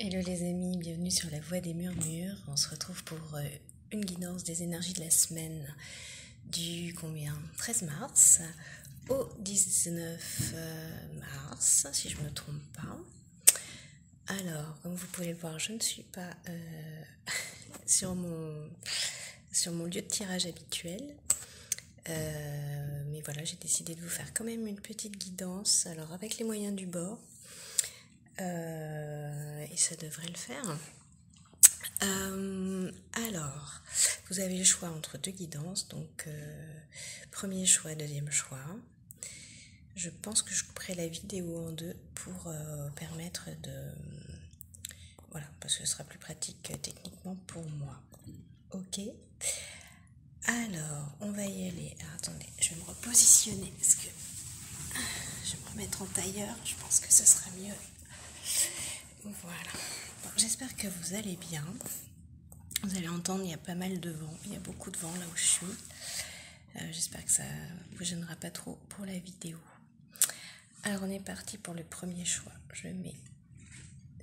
Hello les amis, bienvenue sur la Voix des Murmures. On se retrouve pour une guidance des énergies de la semaine du 13 mars au 19 mars, si je ne me trompe pas. Alors, comme vous pouvez le voir, je ne suis pas sur mon lieu de tirage habituel. Mais voilà, j'ai décidé de vous faire quand même une petite guidance, alors avec les moyens du bord. Et ça devrait le faire. Alors, vous avez le choix entre deux guidances, donc premier choix, deuxième choix. Je pense que je couperai la vidéo en deux pour permettre de... Voilà, parce que ce sera plus pratique techniquement pour moi. Ok. Alors, on va y aller. Alors, attendez, je vais me repositionner parce que je vais me remettre en tailleur. Je pense que ce sera mieux. Voilà. Bon, j'espère que vous allez bien. Vous allez entendre, il y a pas mal de vent. Il y a beaucoup de vent là où je suis. J'espère que ça ne vous gênera pas trop pour la vidéo. Alors, on est parti pour le premier choix. Je mets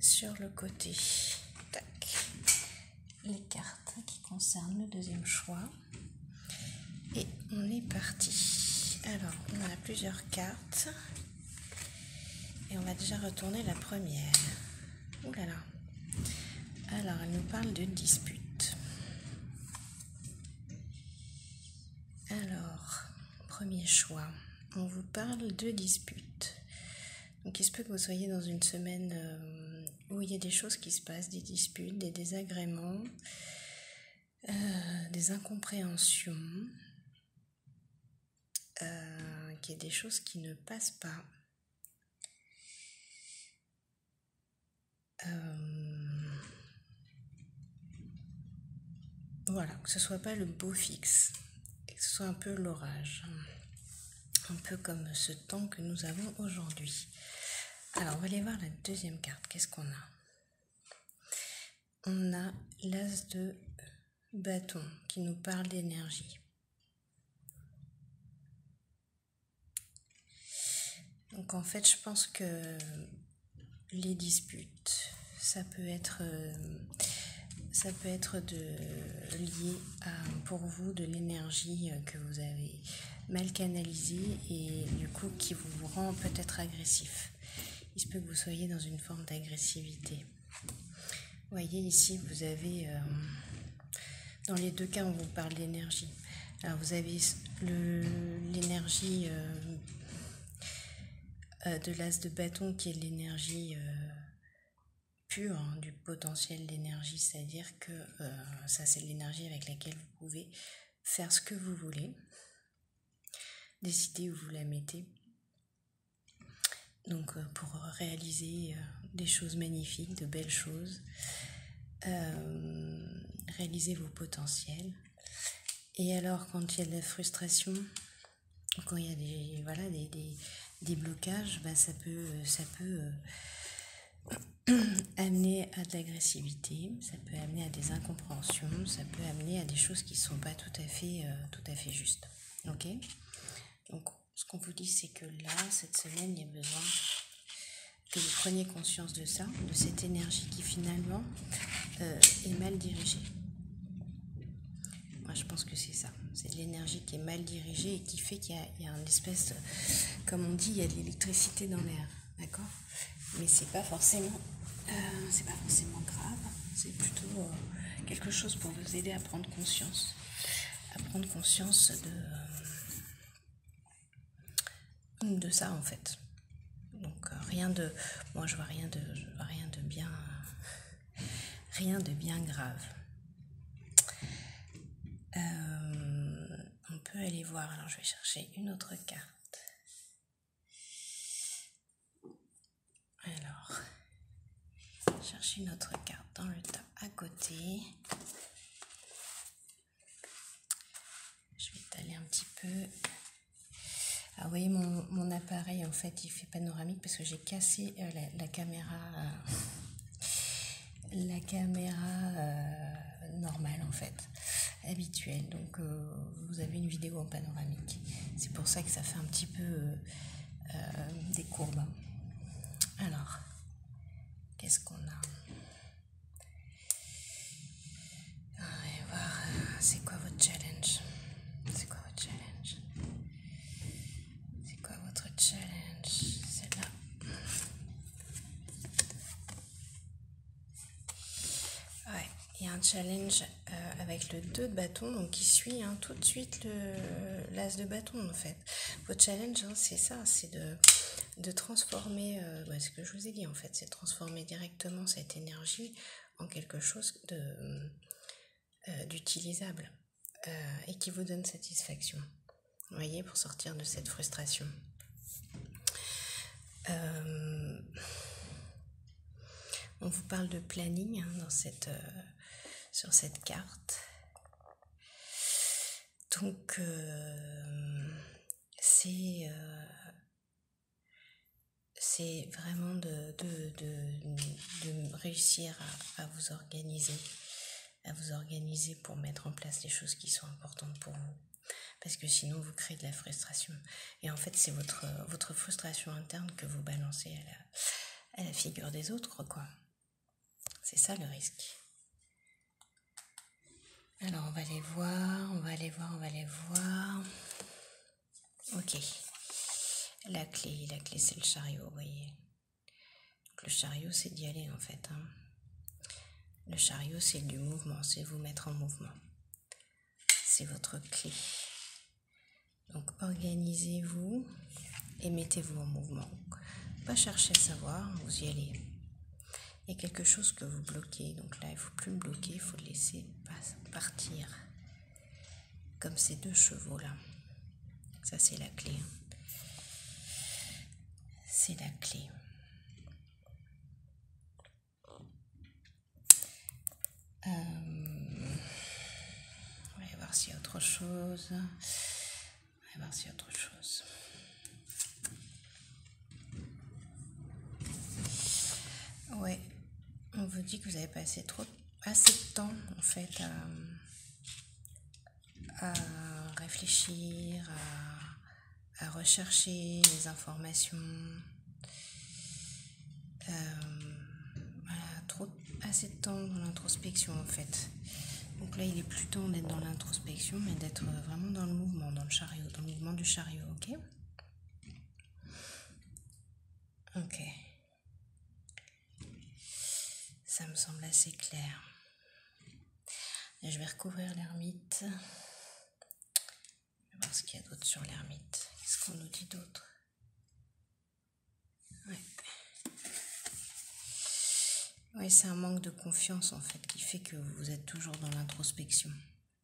sur le côté les cartes qui concernent le deuxième choix. Et on est parti. Alors, on a plusieurs cartes. Et on va déjà retourner la première. Ouh là là. Alors, elle nous parle de dispute. Alors, premier choix. On vous parle de dispute. Donc, il se peut que vous soyez dans une semaine où il y a des choses qui se passent, des disputes, des désagréments, des incompréhensions, qu'il y ait des choses qui ne passent pas. Voilà, que ce soit pas le beau fixe, et que ce soit un peu l'orage, un peu comme ce temps que nous avons aujourd'hui. Alors, on va aller voir la deuxième carte. Qu'est-ce qu'on a? On a l'as de bâton qui nous parle d'énergie. Donc, en fait, je pense que les disputes, ça peut être lié à, pour vous, de l'énergie que vous avez mal canalisée et du coup qui vous rend peut-être agressif. Il se peut que vous soyez dans une forme d'agressivité. Vous voyez ici, vous avez, dans les deux cas, on vous parle d'énergie. Alors vous avez l'énergie de l'as de bâton qui est l'énergie pure, hein, du potentiel d'énergie, c'est-à-dire que ça c'est l'énergie avec laquelle vous pouvez faire ce que vous voulez, décider où vous la mettez. Donc pour réaliser des choses magnifiques, de belles choses, réaliser vos potentiels. Et alors quand il y a de la frustration, quand il y a des blocages, bah, ça peut amener à de l'agressivité, ça peut amener à des incompréhensions, ça peut amener à des choses qui ne sont pas tout à fait justes. Ok ? Donc, ce qu'on vous dit, c'est que là, cette semaine, il y a besoin que vous preniez conscience de ça, de cette énergie qui finalement est mal dirigée. Moi, je pense que c'est ça. C'est de l'énergie qui est mal dirigée et qui fait qu'il y a une espèce, comme on dit, il y a de l'électricité dans l'air. D'accord ? Mais c'est pas forcément grave. C'est plutôt quelque chose pour vous aider à prendre conscience de ça en fait. Donc moi je vois rien de bien grave. On peut aller voir. Alors je vais chercher une autre carte. Alors, chercher une autre carte dans le tas à côté. Je vais étaler un petit peu. Alors, vous voyez, mon appareil, en fait, il fait panoramique parce que j'ai cassé la caméra normale, en fait, habituelle. Donc, vous avez une vidéo en panoramique. C'est pour ça que ça fait un petit peu des courbes. Alors, qu'est-ce qu'on a ? a un challenge avec le 2 de bâton, donc qui suit tout de suite l'as de bâton en fait. Votre challenge, c'est ça, c'est de transformer, ce que je vous ai dit en fait, c'est de transformer directement cette énergie en quelque chose d'utilisable et qui vous donne satisfaction. Vous voyez, pour sortir de cette frustration. On vous parle de planning sur cette carte. Donc, c'est vraiment de réussir à vous organiser pour mettre en place les choses qui sont importantes pour vous. Parce que sinon, vous créez de la frustration. Et en fait, c'est votre frustration interne que vous balancez à la figure des autres, quoi. C'est ça le risque. Alors, on va les voir. Ok. La clé, c'est le chariot, vous voyez. Donc, le chariot, c'est d'y aller, en fait. Le chariot, c'est du mouvement, c'est vous mettre en mouvement. C'est votre clé. Donc, organisez-vous et mettez-vous en mouvement. Pas chercher à savoir, vous y allez. Il y a quelque chose que vous bloquez, donc là il ne faut plus le bloquer, il faut le laisser partir. Comme ces 2 chevaux là. Ça c'est la clé. C'est la clé. On va voir s'il y a autre chose. Ouais, on vous dit que vous avez passé assez de temps en fait à réfléchir, à rechercher les informations. Assez de temps dans l'introspection en fait. Donc là, il est plus temps d'être dans l'introspection, mais d'être vraiment dans le mouvement, dans le mouvement du chariot, ok ? Ok. Ça me semble assez clair. Et je vais recouvrir l'ermite. Je vais voir ce qu'il y a d'autre sur l'ermite. Qu'est-ce qu'on nous dit d'autre ? Oui, c'est un manque de confiance en fait qui fait que vous êtes toujours dans l'introspection.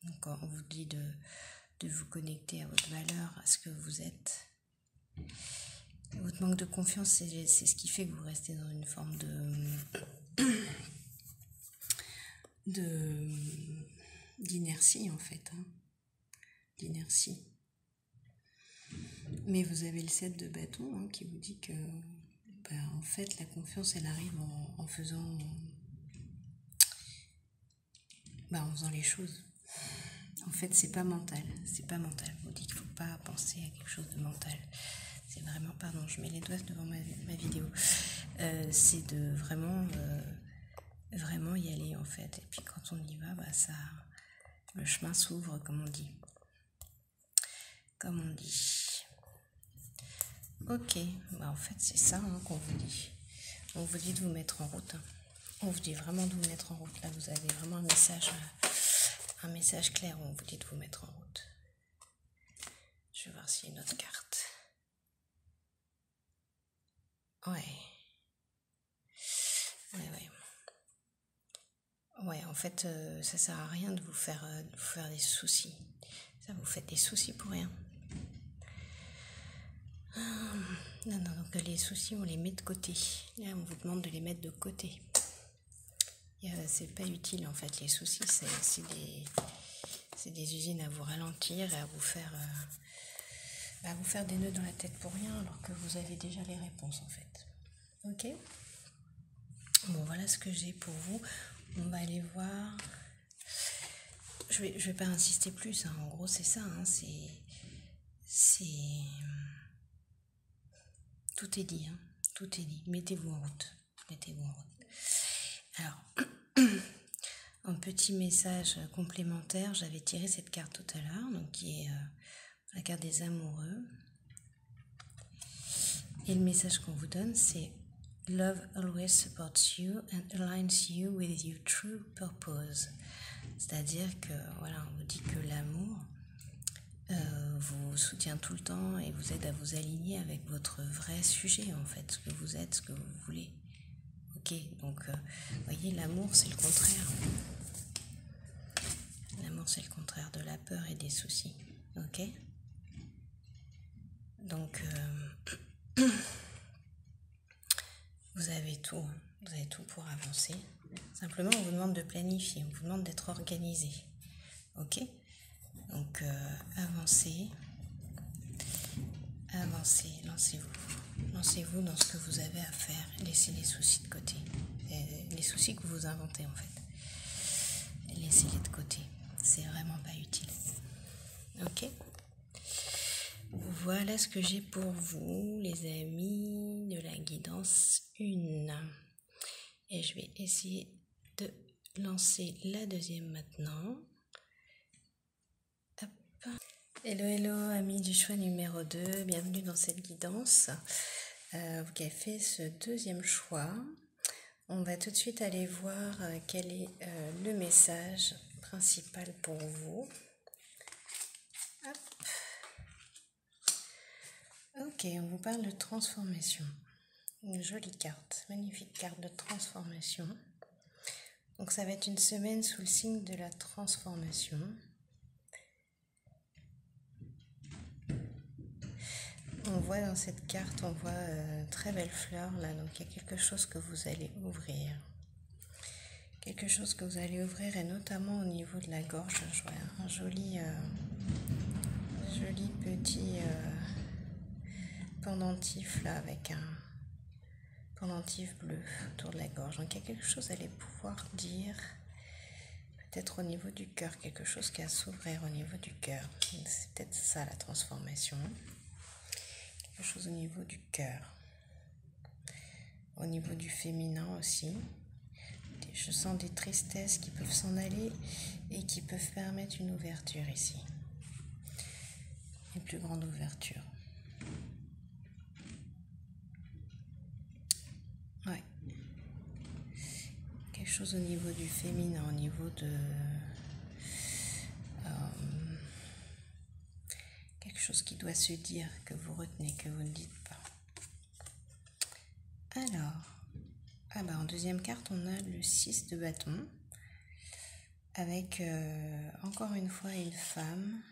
Donc on vous dit de vous connecter à votre valeur, à ce que vous êtes. Votre manque de confiance, c'est ce qui fait que vous restez dans une forme d'inertie en fait. D'inertie. Mais vous avez le 7 de bâton qui vous dit que en fait la confiance elle arrive en faisant les choses. En fait c'est pas mental. Je vous dis qu'il ne faut pas penser à quelque chose de mental. C'est vraiment, pardon, je mets les doigts devant ma vidéo. C'est de vraiment y aller en fait. Et puis quand on y va, le chemin s'ouvre comme on dit. Ok, en fait c'est ça qu'on vous dit. On vous dit de vous mettre en route. On vous dit vraiment de vous mettre en route. Là vous avez vraiment un message clair où on vous dit de vous mettre en route. Je vais voir s'il y a une autre carte. Ouais, en fait, ça sert à rien de vous faire des soucis. Ça, vous faites des soucis pour rien. Non, donc les soucis, on les met de côté. Là, on vous demande de les mettre de côté. C'est pas utile, en fait. Les soucis, c'est des usines à vous ralentir et à vous faire des nœuds dans la tête pour rien, alors que vous avez déjà les réponses, en fait. Ok ? Bon, voilà ce que j'ai pour vous. On va aller voir. Je vais pas insister plus. En gros, c'est ça. Tout est dit. Tout est dit. Mettez-vous en route. Alors, un petit message complémentaire. J'avais tiré cette carte tout à l'heure, donc qui est la carte des amoureux. Et le message qu'on vous donne, c'est Love always supports you and aligns you with your true purpose. C'est-à-dire que, voilà, on vous dit que l'amour vous soutient tout le temps et vous aide à vous aligner avec votre vrai sujet, en fait, ce que vous êtes, ce que vous voulez. Ok, donc, voyez, l'amour, c'est le contraire. L'amour, c'est le contraire de la peur et des soucis. Ok ? Donc, vous avez tout. Vous avez tout pour avancer. Simplement, on vous demande de planifier. On vous demande d'être organisé. Ok ? Donc, avancez. Avancez. Lancez-vous. Lancez-vous dans ce que vous avez à faire. Laissez les soucis de côté. Les soucis que vous inventez, en fait. Laissez-les de côté. C'est vraiment pas utile. Ok ? Voilà ce que j'ai pour vous, les amis, de la guidance 1. Et je vais essayer de lancer la deuxième maintenant. Hop. Hello, amis du choix numéro 2. Bienvenue dans cette guidance. Vous qui avez fait ce deuxième choix. On va tout de suite aller voir quel est le message principal pour vous. Hop. Ok, on vous parle de transformation. Une jolie carte, magnifique carte de transformation. Donc ça va être une semaine sous le signe de la transformation. On voit dans cette carte, on voit très belles fleurs là, donc il y a quelque chose que vous allez ouvrir. Quelque chose que vous allez ouvrir et notamment au niveau de la gorge, je vois un joli petit pendentif là avec un pendentif bleu autour de la gorge. Donc il y a quelque chose à aller pouvoir dire, peut-être au niveau du cœur, quelque chose qui a à s'ouvrir au niveau du cœur. C'est peut-être ça la transformation. Quelque chose au niveau du cœur. Au niveau du féminin aussi. Je sens des tristesses qui peuvent s'en aller et qui peuvent permettre une ouverture ici. Une plus grande ouverture. Ouais. Quelque chose au niveau du féminin, au niveau de... quelque chose qui doit se dire, que vous retenez, que vous ne dites pas. Alors, en deuxième carte, on a le 6 de bâton, avec encore une fois une femme.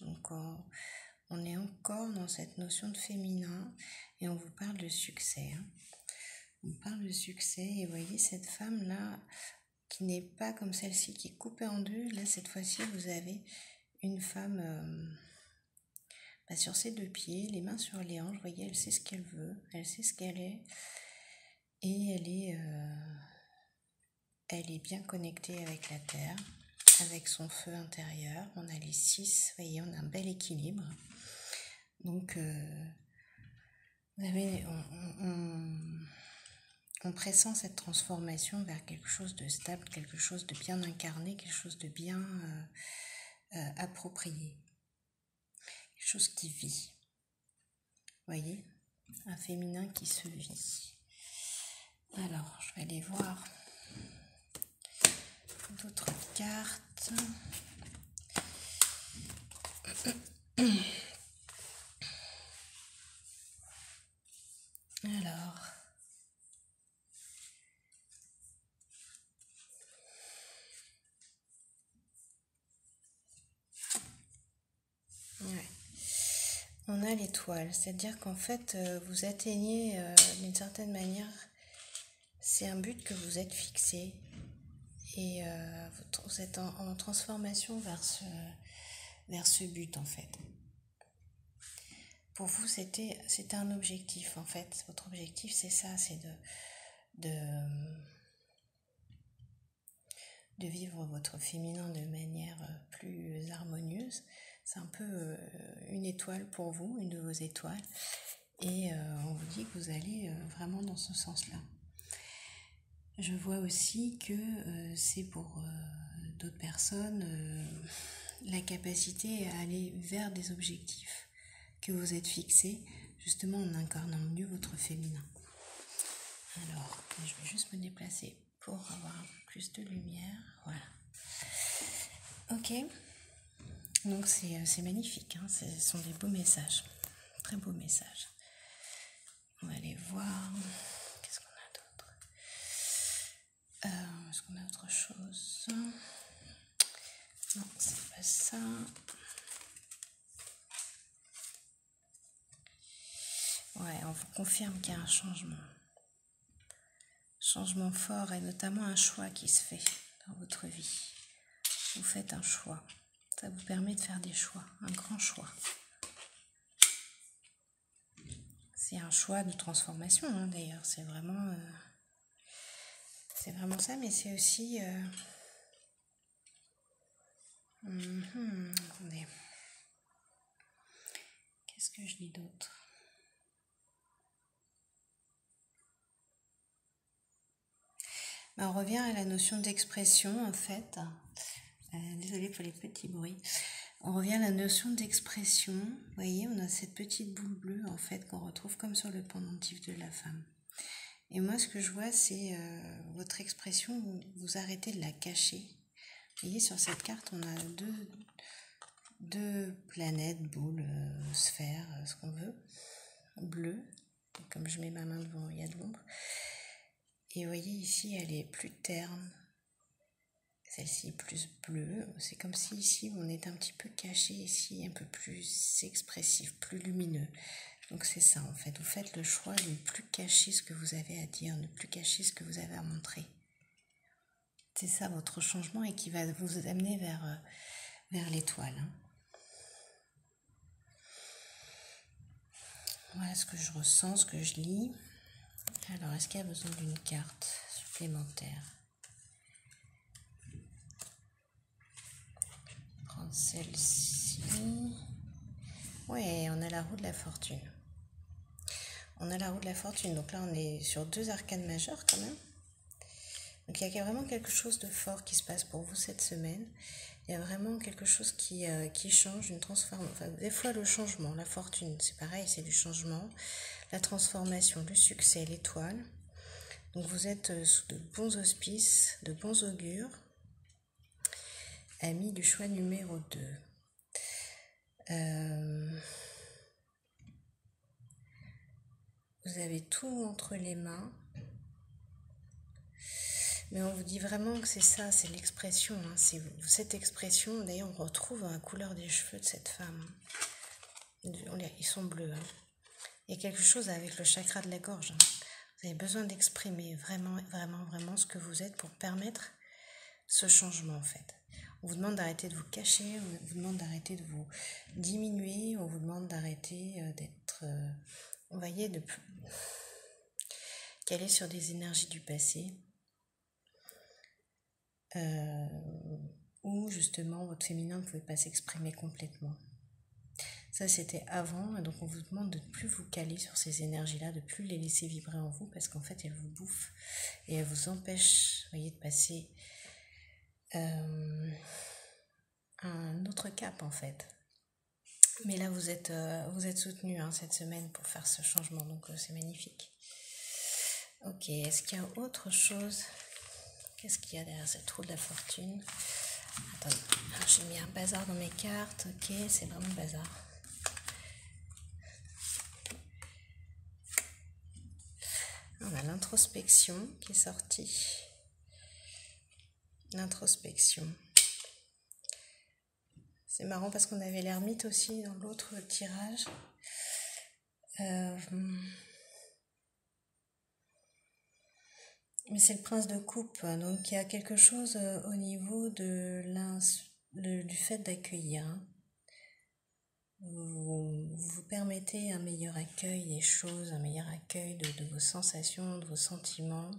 Donc, on est encore dans cette notion de féminin, et on vous parle de succès. On parle de succès, et vous voyez cette femme-là, qui n'est pas comme celle-ci, qui est coupée en deux. Là, cette fois-ci, vous avez une femme sur ses deux pieds, les mains sur les hanches. Vous voyez, elle sait ce qu'elle veut, elle sait ce qu'elle est. Et elle est bien connectée avec la terre, avec son feu intérieur. On a les 6, vous voyez, on a un bel équilibre. Donc, on pressent cette transformation vers quelque chose de stable, quelque chose de bien incarné, quelque chose de bien approprié. Quelque chose qui vit. Vous voyez, un féminin qui se vit. Alors, je vais aller voir d'autres cartes. Alors, ouais. On a l'étoile, c'est-à-dire qu'en fait, vous atteignez d'une certaine manière, c'est un but que vous êtes fixé et vous êtes en transformation vers ce but en fait. Pour vous, c'était un objectif en fait. Votre objectif, c'est ça, c'est de vivre votre féminin de manière plus harmonieuse. C'est un peu une étoile pour vous, une de vos étoiles. Et on vous dit que vous allez vraiment dans ce sens-là. Je vois aussi que c'est pour d'autres personnes la capacité à aller vers des objectifs que vous êtes fixés, justement en incarnant mieux votre féminin. Alors, je vais juste me déplacer pour avoir un peu plus de lumière. Voilà. Ok. Donc c'est magnifique, hein. Ce sont des beaux messages. Très beaux messages. On va aller voir. Qu'est-ce qu'on a d'autre? Est-ce qu'on a autre chose? Non, c'est pas ça. Ouais, on vous confirme qu'il y a un changement. Changement fort et notamment un choix qui se fait dans votre vie. Vous faites un choix. Ça vous permet de faire des choix, un grand choix. C'est un choix de transformation, hein, d'ailleurs. C'est vraiment ça, mais c'est aussi... attendez. Qu'est-ce que je dis d'autre? On revient à la notion d'expression, en fait. Désolée pour les petits bruits. On revient à la notion d'expression. Vous voyez, on a cette petite boule bleue, en fait, qu'on retrouve comme sur le pendentif de la femme. Et moi, ce que je vois, c'est votre expression, vous arrêtez de la cacher. Vous voyez, sur cette carte, on a deux planètes, boules, sphères, ce qu'on veut, bleu. Comme je mets ma main devant, il y a de l'ombre. Et vous voyez, ici, elle est plus terne. Celle-ci est plus bleue. C'est comme si ici, on est un petit peu caché, ici, un peu plus expressif, plus lumineux. Donc c'est ça, en fait. Vous faites le choix de ne plus cacher ce que vous avez à dire, ne plus cacher ce que vous avez à montrer. C'est ça, votre changement, et qui va vous amener vers l'étoile. Hein. Voilà ce que je ressens, ce que je lis. Alors, est-ce qu'il y a besoin d'une carte supplémentaire? Prendre celle-ci. Ouais, on a la roue de la fortune. On a la roue de la fortune. Donc là, on est sur 2 arcanes majeures quand même. Donc il y a vraiment quelque chose de fort qui se passe pour vous cette semaine. Il y a vraiment quelque chose qui change, une transformation. Enfin, des fois, le changement, la fortune, c'est pareil, c'est du changement. La transformation, le succès, l'étoile. Donc vous êtes sous de bons auspices, de bons augures. Amis du choix numéro 2. Vous avez tout entre les mains. Mais on vous dit vraiment que c'est ça, c'est l'expression. Hein, c'est cette expression, d'ailleurs on retrouve la couleur des cheveux de cette femme. Ils sont bleus. Hein. Il y a quelque chose avec le chakra de la gorge. Hein. Vous avez besoin d'exprimer vraiment, vraiment, vraiment ce que vous êtes pour permettre ce changement en fait. On vous demande d'arrêter de vous cacher, on vous demande d'arrêter de vous diminuer, on vous demande d'arrêter d'être, vous voyez, de caler sur des énergies du passé. Où justement votre féminin ne pouvait pas s'exprimer complètement. Ça c'était avant, et donc on vous demande de ne plus vous caler sur ces énergies-là, de ne plus les laisser vibrer en vous, parce qu'en fait elles vous bouffent et elles vous empêchent, vous voyez, de passer un autre cap en fait. Mais là vous êtes soutenus hein, cette semaine pour faire ce changement, donc c'est magnifique. Ok, est-ce qu'il y a autre chose? Qu'est-ce qu'il y a derrière cette roue de la fortune? Attendez, j'ai mis un bazar dans mes cartes. Ok, c'est vraiment bazar. On a l'introspection qui est sortie. L'introspection. C'est marrant parce qu'on avait l'ermite aussi dans l'autre tirage. Mais c'est le prince de coupe, donc il y a quelque chose au niveau du fait d'accueillir. Vous permettez un meilleur accueil des choses, un meilleur accueil de vos sensations, de vos sentiments.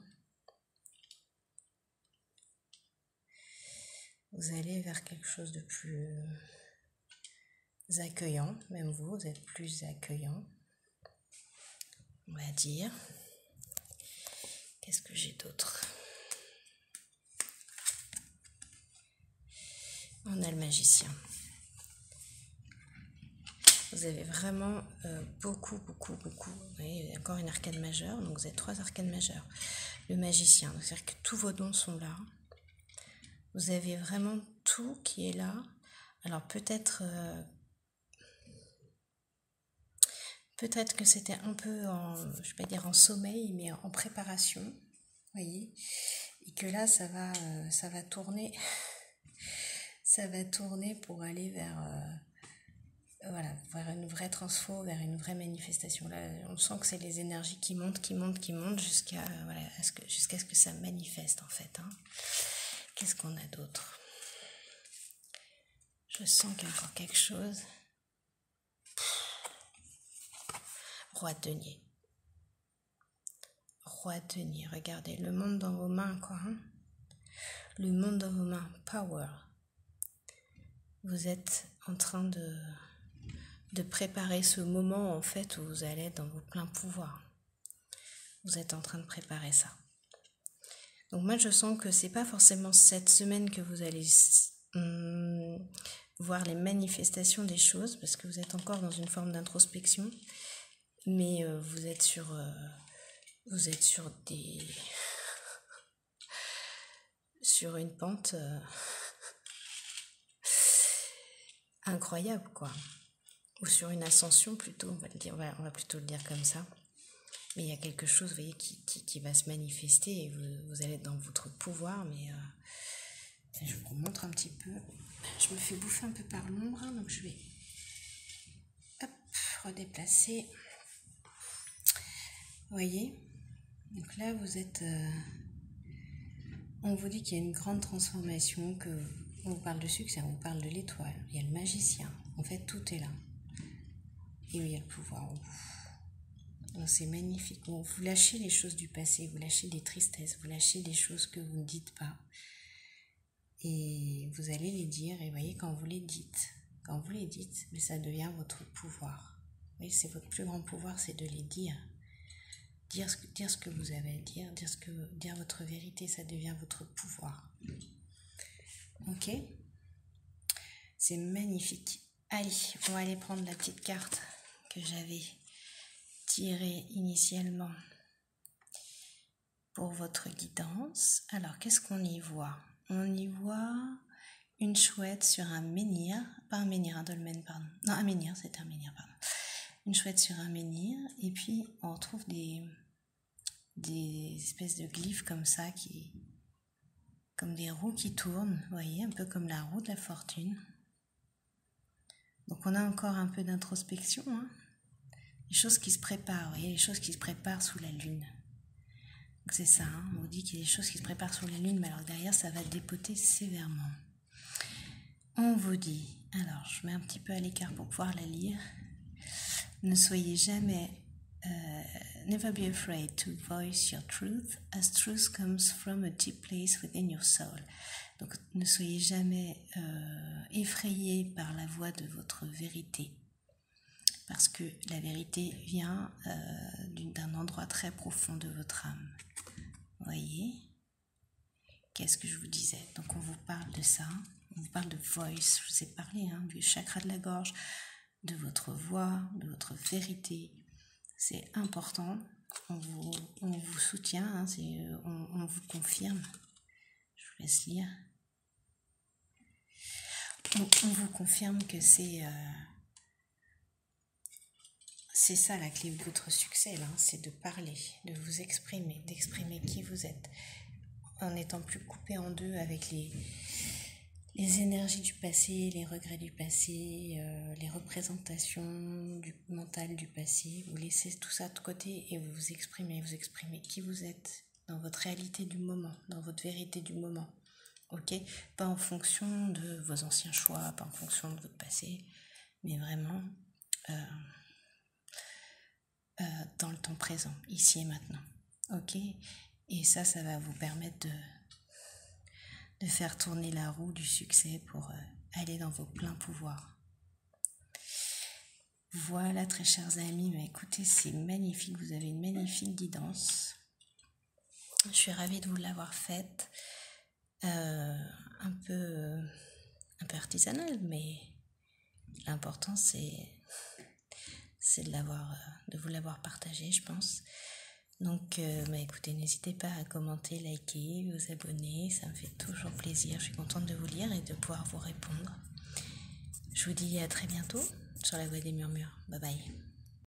Vous allez vers quelque chose de plus accueillant, même vous êtes plus accueillant, on va dire. Qu'est-ce que j'ai d'autre? On a le magicien. Vous avez vraiment beaucoup. Vous voyez, encore une arcane majeure, donc vous avez 3 arcanes majeures. Le magicien, c'est-à-dire que tous vos dons sont là. Vous avez vraiment tout qui est là. Alors peut-être que c'était un peu je vais pas dire en sommeil, mais en préparation, voyez, et que là ça va tourner, ça va tourner pour aller vers vers une vraie transfo, vers une vraie manifestation. Là, on sent que c'est les énergies qui montent jusqu'à ce que ça manifeste en fait. Hein. Qu'est-ce qu'on a d'autre? Je sens qu'il y a encore quelque chose. Roi de denier. Roi de denier, regardez, le monde dans vos mains, quoi. Hein, le monde dans vos mains, power. Vous êtes en train de préparer ce moment, en fait, où vous allez être dans vos pleins pouvoirs. Vous êtes en train de préparer ça. Donc moi, je sens que c'est pas forcément cette semaine que vous allez voir les manifestations des choses, parce que vous êtes encore dans une forme d'introspection, mais vous êtes sur une pente incroyable, quoi. Ou sur une ascension plutôt, on va plutôt le dire comme ça. Mais il y a quelque chose, vous voyez, qui va se manifester et vous allez être dans votre pouvoir, mais je vous montre un petit peu. Je me fais bouffer un peu par l'ombre, hein, donc je vais redéplacer. Vous voyez, donc là vous êtes, on vous dit qu'il y a une grande transformation, que on vous parle de succès, on vous parle de l'étoile, il y a le magicien, en fait tout est là. Et il y a le pouvoir. C'est magnifique. Vous lâchez les choses du passé, vous lâchez des tristesses, vous lâchez des choses que vous ne dites pas. Et vous allez les dire, et vous voyez, quand vous les dites, mais ça devient votre pouvoir. Vous voyez, c'est votre plus grand pouvoir, c'est de les dire. Dire ce que vous avez à dire, dire votre vérité, ça devient votre pouvoir. Ok ? C'est magnifique. Allez, on va aller prendre la petite carte que j'avais tirée initialement pour votre guidance. Alors, qu'est-ce qu'on y voit? On y voit une chouette sur un menhir, pas un menhir, un dolmen, pardon. Non, un menhir, c'était un menhir, pardon. Une chouette sur un menhir, et puis on retrouve des espèces de glyphes comme ça, comme des roues qui tournent, vous voyez, un peu comme la roue de la fortune. Donc on a encore un peu d'introspection, hein. Les choses qui se préparent, vous voyez, les choses qui se préparent sous la lune. Donc c'est ça, hein, on vous dit qu'il y a des choses qui se préparent sous la lune, mais alors derrière ça va dépoter sévèrement. On vous dit, alors je mets un petit peu à l'écart pour pouvoir la lire, ne soyez jamais, never be afraid to voice your truth, as truth comes from a deep place within your soul. Donc ne soyez jamais effrayés par la voix de votre vérité, parce que la vérité vient d'un endroit très profond de votre âme. Vous voyez ? Qu'est-ce que je vous disais ? Donc on vous parle de ça, on vous parle de voice, je vous ai parlé du chakra de la gorge, de votre voix, de votre vérité. C'est important, on vous soutient, hein, on vous confirme. Je vous laisse lire. On vous confirme que c'est ça la clé de votre succès, là, c'est de parler, de vous exprimer, d'exprimer qui vous êtes, en n'étant plus coupé en deux avec les énergies du passé, les regrets du passé, les représentations du mental du passé. Vous laissez tout ça de côté et vous exprimez qui vous êtes dans votre réalité du moment, dans votre vérité du moment. Ok ? Pas en fonction de vos anciens choix, pas en fonction de votre passé, mais vraiment dans le temps présent, ici et maintenant. Ok ? Et ça va vous permettre de faire tourner la roue du succès pour aller dans vos pleins pouvoirs. Voilà, très chers amis, mais écoutez, c'est magnifique, vous avez une magnifique guidance. Je suis ravie de vous l'avoir faite, un peu artisanale, mais l'important c'est c'est de vous l'avoir partagé, je pense. Donc, écoutez, n'hésitez pas à commenter, liker, vous abonner, ça me fait toujours plaisir. Je suis contente de vous lire et de pouvoir vous répondre. Je vous dis à très bientôt sur la voie des murmures. Bye bye.